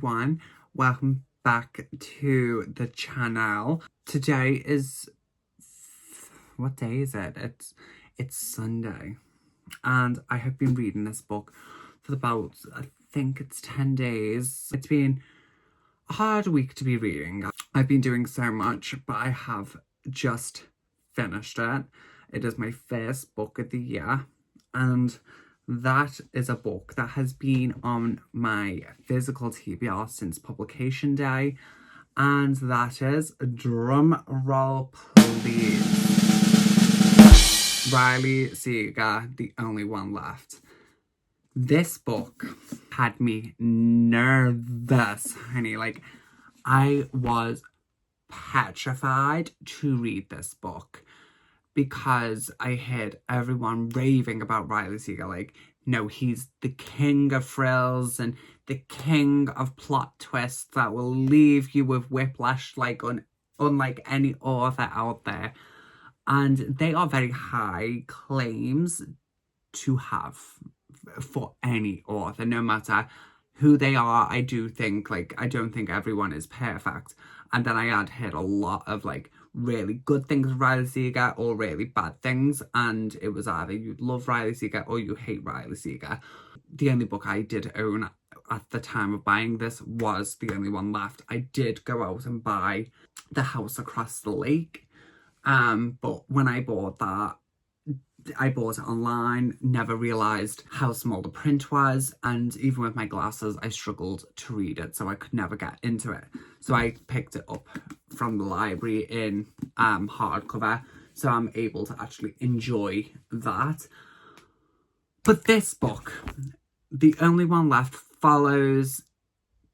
everyone, welcome back to the channel. Today is, what day is it? It's Sunday, and I have been reading this book for about, I think it's 10 days. It's been a hard week to be reading. I've been doing so much, but I have just finished it. It is my first book of the year, and that is a book that has been on my physical TBR since publication day, and that is, drum roll please, Riley Seeger, The Only One Left. This book had me nervous, honey. Like, I was petrified to read this book, because I heard everyone raving about Riley Seeger. Like, no, he's the king of frills and the king of plot twists that will leave you with whiplash, like unlike any author out there. And they are very high claims to have for any author, no matter who they are. I do think, like, I don't think everyone is perfect. And then I had heard a lot of, like, really good things with Riley Seeger or really bad things, and it was either you love Riley Seeger or you hate Riley Seeger. The only book I did own at the time of buying this was The Only One Left. I did go out and buy The House Across the Lake, but when I bought that, I bought it online, never realised how small the print was, and even with my glasses I struggled to read it, so I could never get into it. So I picked it up from the library in hardcover, so I'm able to actually enjoy that. But this book, The Only One Left, follows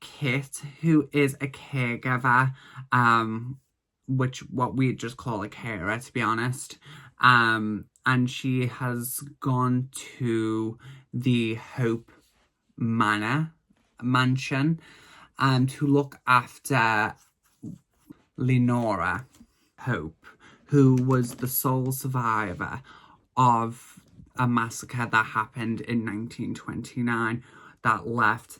Kit, who is a caregiver, what we just call a carer, to be honest. And she has gone to the Hope mansion to look after Lenora Hope, who was the sole survivor of a massacre that happened in 1929 that left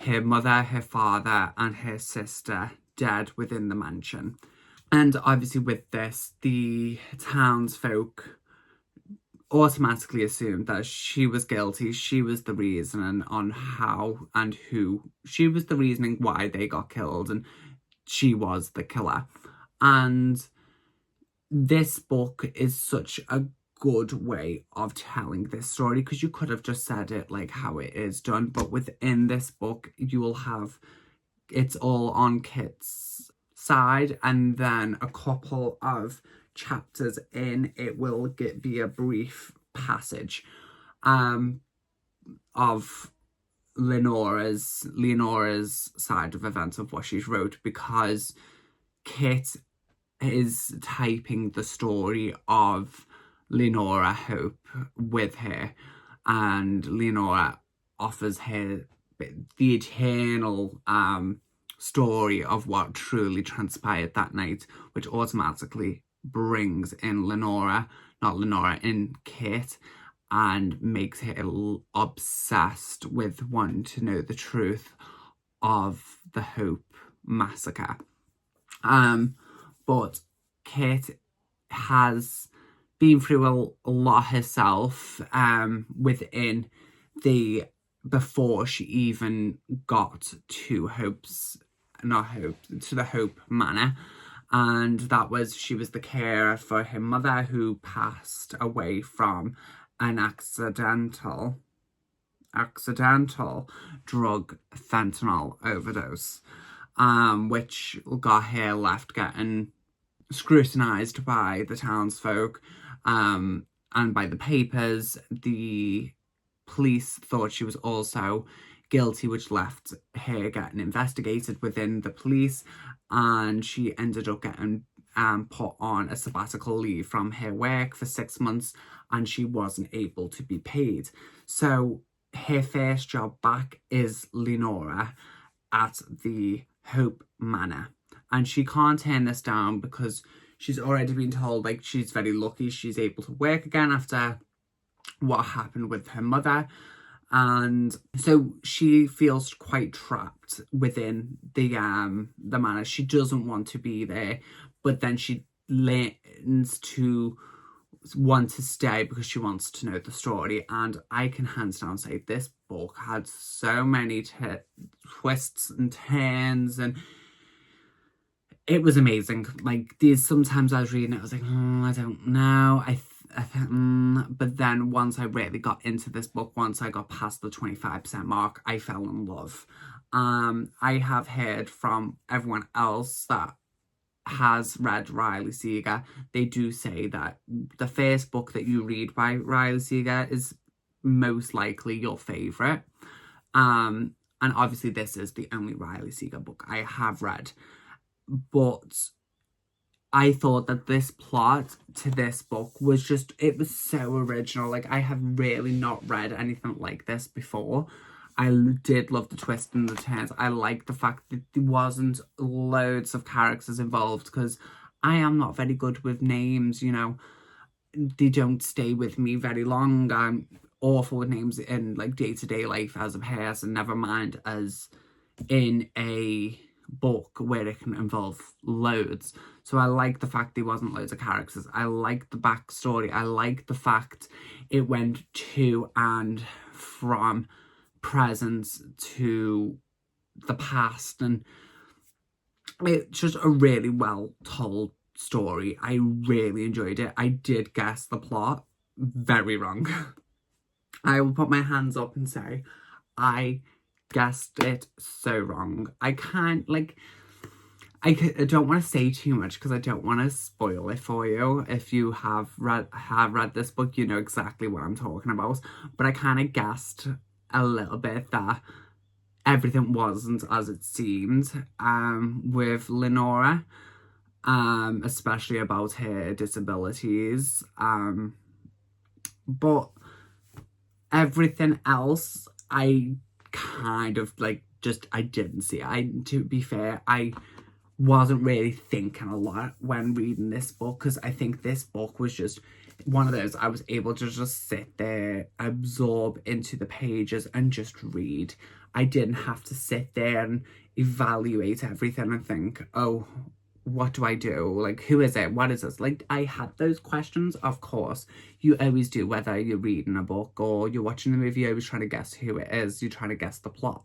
her mother, her father, and her sister dead within the mansion. And obviously with this, the townsfolk automatically assumed that she was guilty. She was the reason on how and who. She was the reasoning why they got killed, and she was the killer. And this book is such a good way of telling this story, because you could have just said it like how it is done, but within this book you will have, it's all on Kit's side, and then a couple of chapters in, it will be a brief passage of Leonora's side of events of what she's wrote, because Kit is typing the story of Lenora Hope with her, and Leonora offers her the eternal story of what truly transpired that night, which automatically brings in in Kit, and makes her obsessed with wanting to know the truth of the Hope massacre. But Kit has been through a lot herself within before she even got to the Hope Manor. And that was, she was the carer for her mother, who passed away from an accidental drug fentanyl overdose, which got her left getting scrutinised by the townsfolk and by the papers. The police thought she was also guilty, which left her getting investigated within the police, and she ended up getting put on a sabbatical leave from her work for 6 months, and she wasn't able to be paid. So her first job back is Lenora at the Hope Manor, and she can't turn this down because she's already been told, like, she's very lucky she's able to work again after what happened with her mother. And so she feels quite trapped within the manor. She doesn't want to be there, but then she learns to want to stay because she wants to know the story. And I can hands down say this book had so many twists and turns, and it was amazing. Like, these, sometimes I was reading it, I was like, I don't know. But then once I really got into this book, once I got past the 25% mark, I fell in love. I have heard from everyone else that has read Riley Seeger. They do say that the first book that you read by Riley Seeger is most likely your favourite. And obviously this is the only Riley Seeger book I have read. But I thought that this plot to this book was just, it was so original. Like, I have really not read anything like this before. I did love the twists and the turns. I like the fact that there wasn't loads of characters involved, because I am not very good with names, you know. They don't stay with me very long. I'm awful with names in, like, day-to-day life as a person, never mind as in a book where it can involve loads. So I like the fact there wasn't loads of characters. I like the backstory. I like the fact it went to and from present to the past, and it's just a really well told story. I really enjoyed it. I did guess the plot very wrong. I will put my hands up and say I guessed it so wrong. I can't, like, I don't want to say too much because I don't want to spoil it for you. If you have read this book, you know exactly what I'm talking about. But I kind of guessed a little bit that everything wasn't as it seemed with Lenora, especially about her disabilities. But everything else, I kind of, like, just, I didn't see it. To be fair, I wasn't really thinking a lot when reading this book, because I think this book was just one of those I was able to just sit there, absorb into the pages and just read. I didn't have to sit there and evaluate everything and think, oh, what do I do? Like, who is it? What is this? Like, I had those questions, of course. You always do, whether you're reading a book or you're watching a movie, you're always trying to guess who it is. You're trying to guess the plot.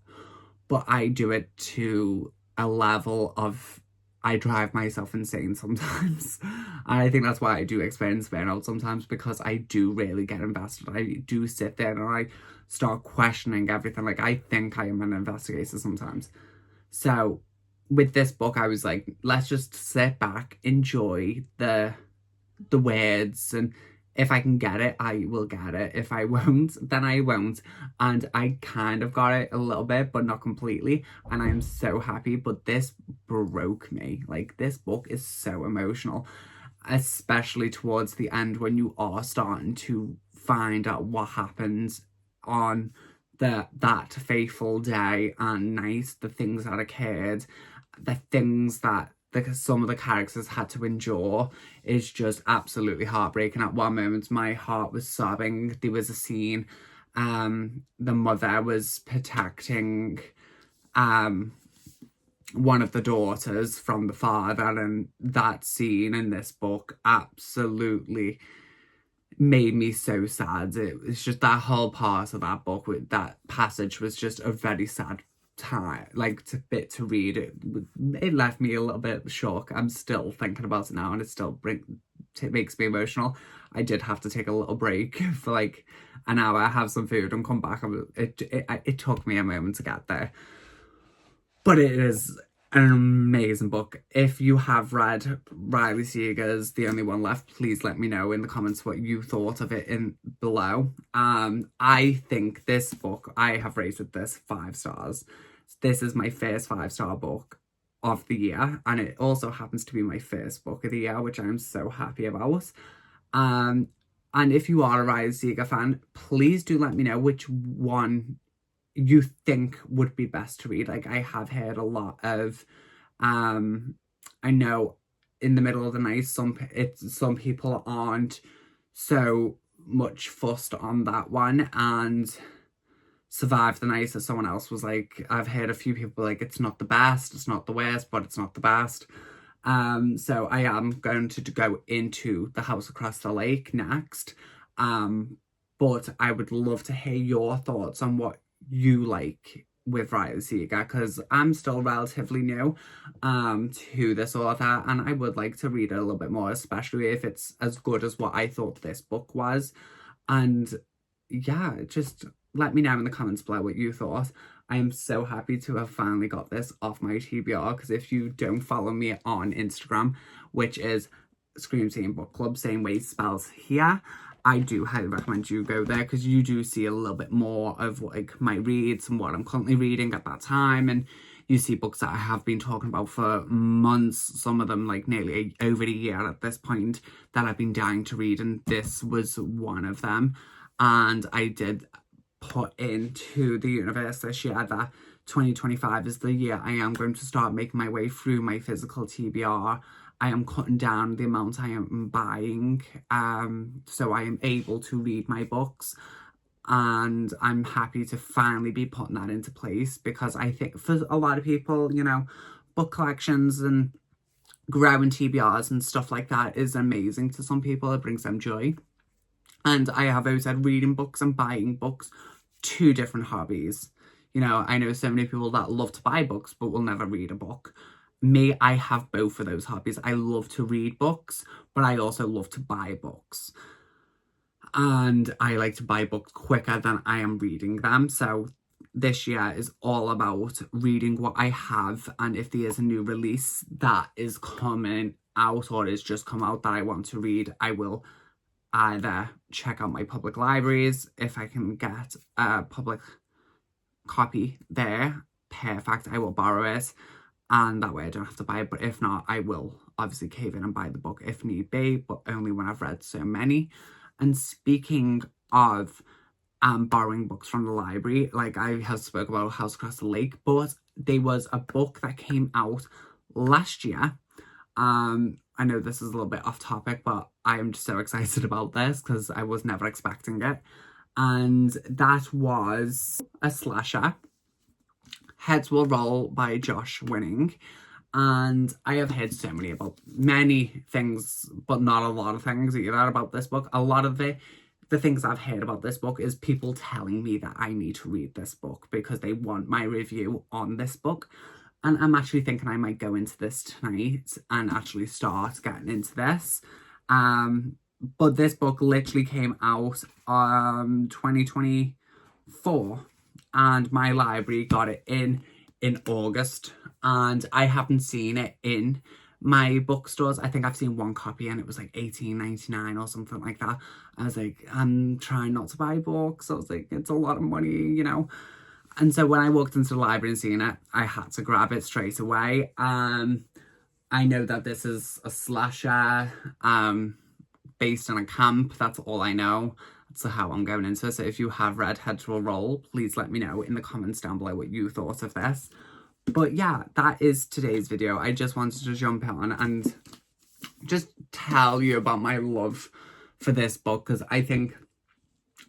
But I do it to a level of, I drive myself insane sometimes. I think that's why I do experience burnout sometimes, because I do really get invested. I do sit there and I start questioning everything. Like, I think I am an investigator sometimes. So with this book, I was like, let's just sit back, enjoy the words, and if I can get it, I will get it. If I won't, then I won't. And I kind of got it a little bit, but not completely. And I am so happy. But this broke me. Like, this book is so emotional, especially towards the end when you are starting to find out what happens on that fateful day and night, the things that occurred, the things that some of the characters had to endure is just absolutely heartbreaking. At one moment, my heart was sobbing. There was a scene, the mother was protecting one of the daughters from the father, and that scene in this book absolutely made me so sad. It was just, that whole part of that book, with that passage, was just a very sad time, like, to read. It left me a little bit shocked. I'm still thinking about it now, and it makes me emotional. I did have to take a little break for like an hour, have some food, and come back. It took me a moment to get there, but it is an amazing book. If you have read Riley Seeger's The Only One Left, please let me know in the comments what you thought of it in below. I think this book, I have rated this 5 stars. This is my first 5-star book of the year, and it also happens to be my first book of the year, which I'm so happy about. And if you are a Riley Seeger fan, please do let me know which one you think would be best to read. Like, I have heard a lot of I know In the Middle of the Night, some people aren't so much fussed on that one, and survived the night, as someone else was like, I've heard a few people like, it's not the best, it's not the worst, but it's not the best. So I am going to go into The House Across the Lake next. But I would love to hear your thoughts on what you like with Riley Seeger, because I'm still relatively new to this author, and I would like to read it a little bit more, especially if it's as good as what I thought this book was. And yeah, just let me know in the comments below what you thought. I am so happy to have finally got this off my TBR, because if you don't follow me on Instagram, which is Scream Scene Book Club, same way spells here, I do highly recommend you go there, because you do see a little bit more of like my reads and what I'm currently reading at that time, and you see books that I have been talking about for months, some of them like nearly over a year at this point, that I've been dying to read, and this was one of them. And I did put into the universe this year that 2025 is the year I am going to start making my way through my physical TBR. I am cutting down the amount I am buying, so I am able to read my books, and I'm happy to finally be putting that into place, because I think for a lot of people, you know, book collections and growing TBRs and stuff like that is amazing to some people. It brings them joy. And I have always said reading books and buying books, two different hobbies. You know, I know so many people that love to buy books but will never read a book. Me, I have both of those hobbies. I love to read books, but I also love to buy books. And I like to buy books quicker than I am reading them. So this year is all about reading what I have, and if there is a new release that is coming out or is just come out that I want to read, I will either check out my public libraries. If I can get a public copy there, perfect, I will borrow it, and that way I don't have to buy it. But if not, I will obviously cave in and buy the book if need be, but only when I've read so many. And speaking of borrowing books from the library, like I have spoke about House Across the Lake, but there was a book that came out last year. I know this is a little bit off topic, but I am just so excited about this because I was never expecting it. And that was a slasher, Heads Will Roll by Josh Winning. And I have heard so many things, but not a lot of things either about this book. A lot of the things I've heard about this book is people telling me that I need to read this book because they want my review on this book. And I'm actually thinking I might go into this tonight and actually start getting into this. But this book literally came out 2024, and my library got it in August, and I haven't seen it in my bookstores. I think I've seen one copy and it was like $18.99 or something like that. I was like, I'm trying not to buy books. I was like, it's a lot of money, you know. And so when I walked into the library and seen it, I had to grab it straight away. I know that this is a slasher based on a camp. That's all I know. That's how I'm going into it. So if you have read Heads Will Roll, please let me know in the comments down below what you thought of this. But yeah, that is today's video. I just wanted to jump on and just tell you about my love for this book, because I think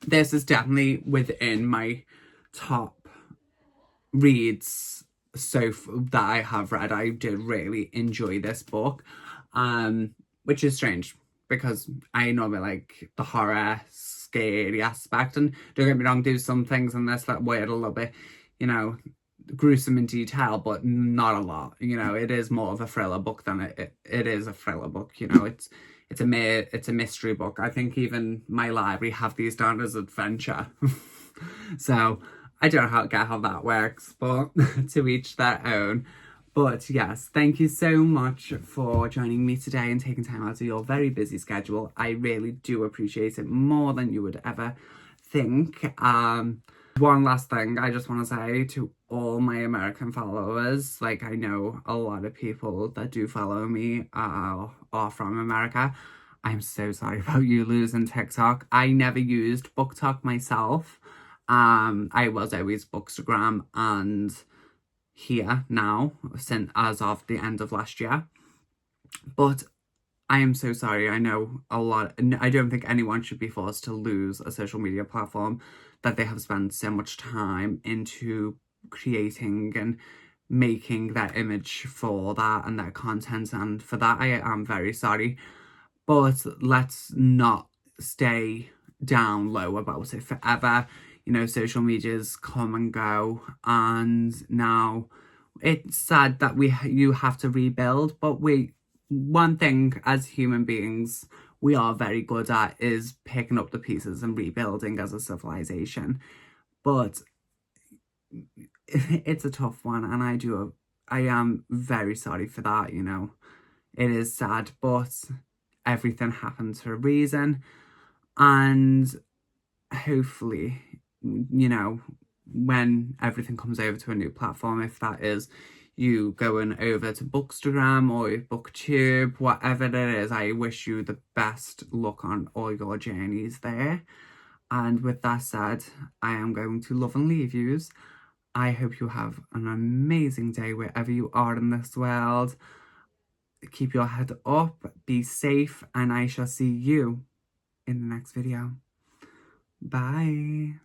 this is definitely within my top reads that I have read. I did really enjoy this book, which is strange because I normally like the horror, scary aspect, and don't get me wrong, do some things in this that weird a little bit, you know, gruesome in detail, but not a lot. You know, it is more of a thriller book than it is a thriller book. You know, it's a mystery book. I think even my library have these down as adventure. So I don't get how that works, but to each their own. But yes, thank you so much for joining me today and taking time out of your very busy schedule. I really do appreciate it more than you would ever think. One last thing I just want to say to all my American followers, like I know a lot of people that do follow me are from America. I'm so sorry about you losing TikTok. I never used BookTok myself. I was always Bookstagram and here now since as of the end of last year. But I am so sorry. I know I don't think anyone should be forced to lose a social media platform. that they have spent so much time into creating and making that image for that and that content, and for that I am very sorry. But let's not stay down low about it forever. You know, social medias come and go, and now it's sad that you have to rebuild, but one thing as human beings we are very good at is picking up the pieces and rebuilding as a civilization. But it's a tough one, and I am very sorry for that, you know. It is sad, but everything happens for a reason, and hopefully, you know, when everything comes over to a new platform, if that is you going over to Bookstagram or BookTube, whatever it is, I wish you the best luck on all your journeys there. And with that said, I am going to love and leave yous. I hope you have an amazing day wherever you are in this world. Keep your head up, be safe, and I shall see you in the next video. Bye.